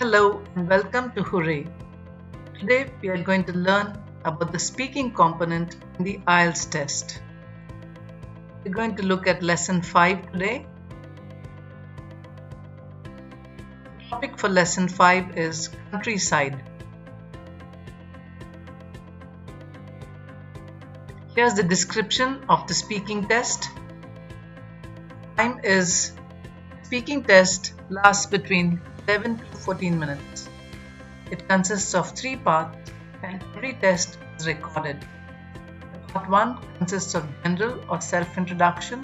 Hello and welcome to Hooray. Today we are going to learn about the speaking component in the IELTS test. We're going to look at Lesson 5 today. The topic for Lesson 5 is countryside. Here's the description of the speaking test. Time is speaking test lasts between 11 to 14 minutes. It consists of 3 parts and every test is recorded. Part 1 consists of general or self-introduction,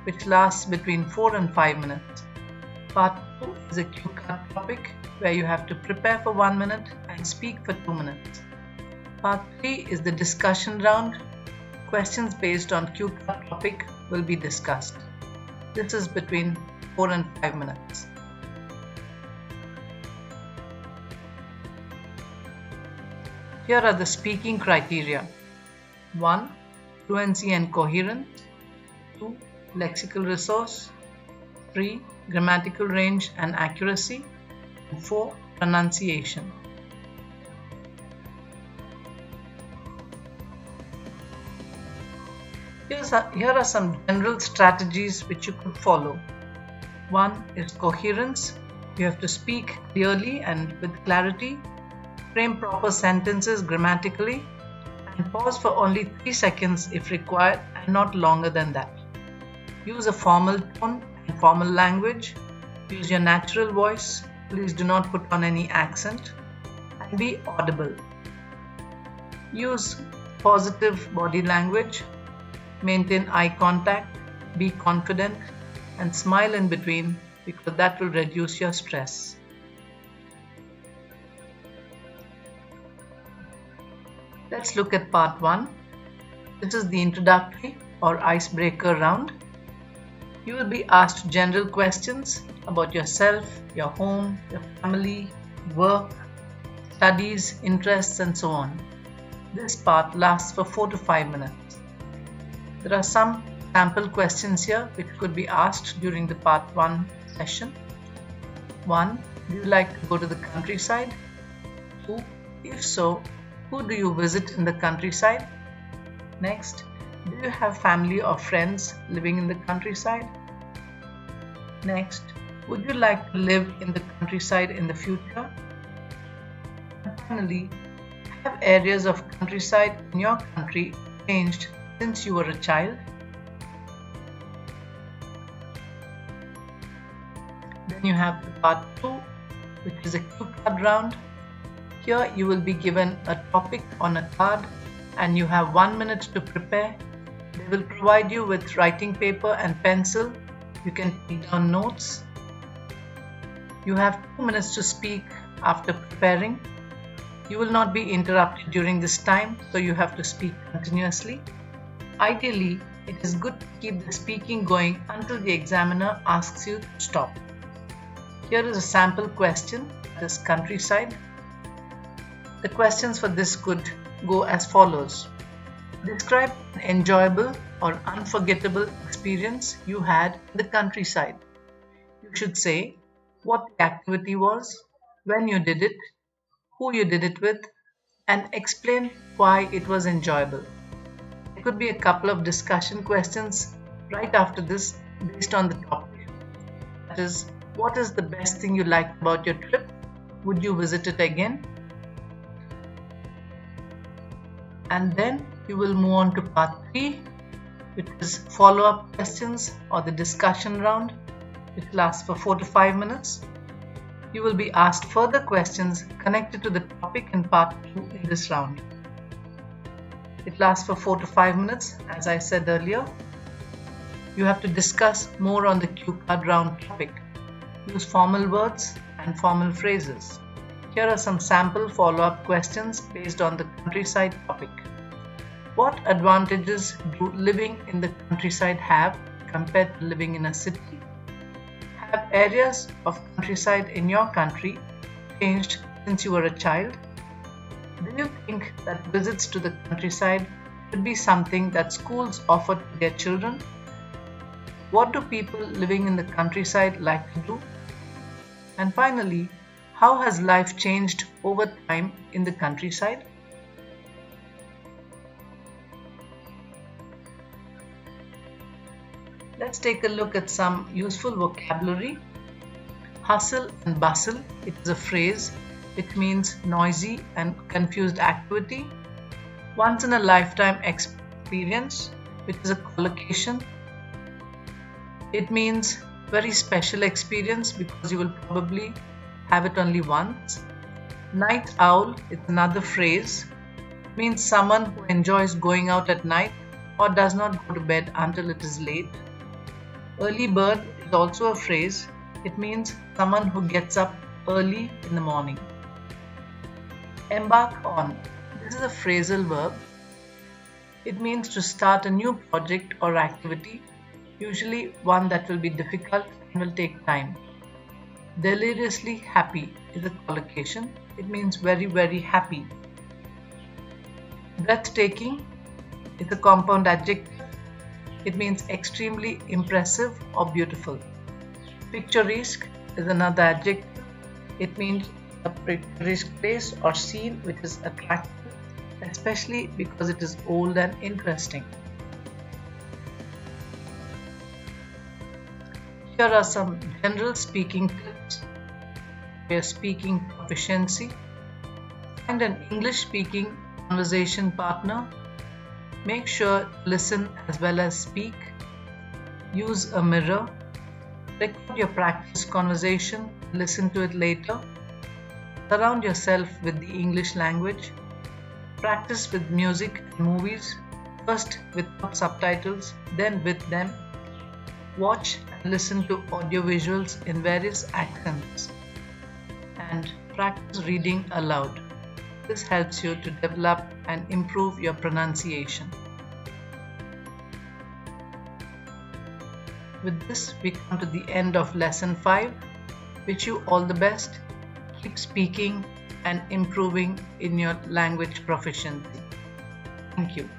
which lasts between 4 and 5 minutes. Part 2 is a cue card topic where you have to prepare for 1 minute and speak for 2 minutes. Part 3 is the discussion round. Questions based on cue card topic will be discussed. This is between 4 and 5 minutes. Here are the speaking criteria. 1. Fluency and coherence. 2. Lexical resource. 3. Grammatical range and accuracy. And 4. Pronunciation. Here are some general strategies which you could follow. 1 is coherence. You have to speak clearly and with clarity. Frame proper sentences grammatically and pause for only 3 seconds if required and not longer than that. Use a formal tone and formal language. Use your natural voice. Please do not put on any accent and be audible. Use positive body language. Maintain eye contact. Be confident and smile in between because that will reduce your stress. Let's look at part 1. This is the introductory or icebreaker round. You will be asked general questions about yourself, your home, your family, work, studies, interests, and so on. This part lasts for 4 to 5 minutes. There are some sample questions here which could be asked during the part 1 session. 1. Do you like to go to the countryside? 2. If so, who do you visit in the countryside? Next, do you have family or friends living in the countryside? Next, would you like to live in the countryside in the future? And finally, have areas of countryside in your country changed since you were a child? Then you have the part 2, which is a cue card round. Here you will be given a topic on a card and you have 1 minute to prepare. They will provide you with writing paper and pencil. You can take down notes. You have 2 minutes to speak after preparing. You will not be interrupted during this time, so you have to speak continuously. Ideally, it is good to keep the speaking going until the examiner asks you to stop. Here is a sample question, that is countryside. The questions for this could go as follows. Describe an enjoyable or unforgettable experience you had in the countryside. You should say what the activity was, when you did it, who you did it with, and explain why it was enjoyable. There could be a couple of discussion questions right after this based on the topic. That is, what is the best thing you liked about your trip? Would you visit it again? And then you will move on to part 3, which is follow-up questions or the discussion round, which lasts for 4 to 5 minutes. You will be asked further questions connected to the topic in part 2 in this round. It lasts for 4 to 5 minutes, as I said earlier. You have to discuss more on the cue card round topic. Use formal words and formal phrases. Here are some sample follow-up questions based on the countryside topic. What advantages do living in the countryside have compared to living in a city? Have areas of countryside in your country changed since you were a child? Do you think that visits to the countryside should be something that schools offer to their children? What do people living in the countryside like to do? And finally, How has life changed over time in the countryside? Let's take a look at some useful vocabulary. Hustle and bustle, it is a phrase which means noisy and confused activity. Once in a lifetime experience, which is a collocation. It means very special experience because you will probably have it only once. Night owl is another phrase. It means someone who enjoys going out at night or does not go to bed until it is late. Early bird is also a phrase. It means someone who gets up early in the morning. Embark on. This is a phrasal verb. It means to start a new project or activity, usually one that will be difficult and will take time. Deliriously happy is a collocation. It means very, very happy. Breathtaking is a compound adjective. It means extremely impressive or beautiful. Picturesque is another adjective. It means a picturesque place or scene which is attractive, especially because it is old and interesting. Here are some general speaking tips for your speaking proficiency. Find an English speaking conversation partner. Make sure to listen as well as speak. Use a mirror. Record your practice conversation. Listen to it later. Surround yourself with the English language. Practice with music and movies, first without subtitles, then with them. Watch and listen to audiovisuals in various accents. And practice reading aloud. This helps you to develop and improve your pronunciation. With this, we come to the end of Lesson 5. Wish you all the best. Keep speaking and improving in your language proficiency. Thank you.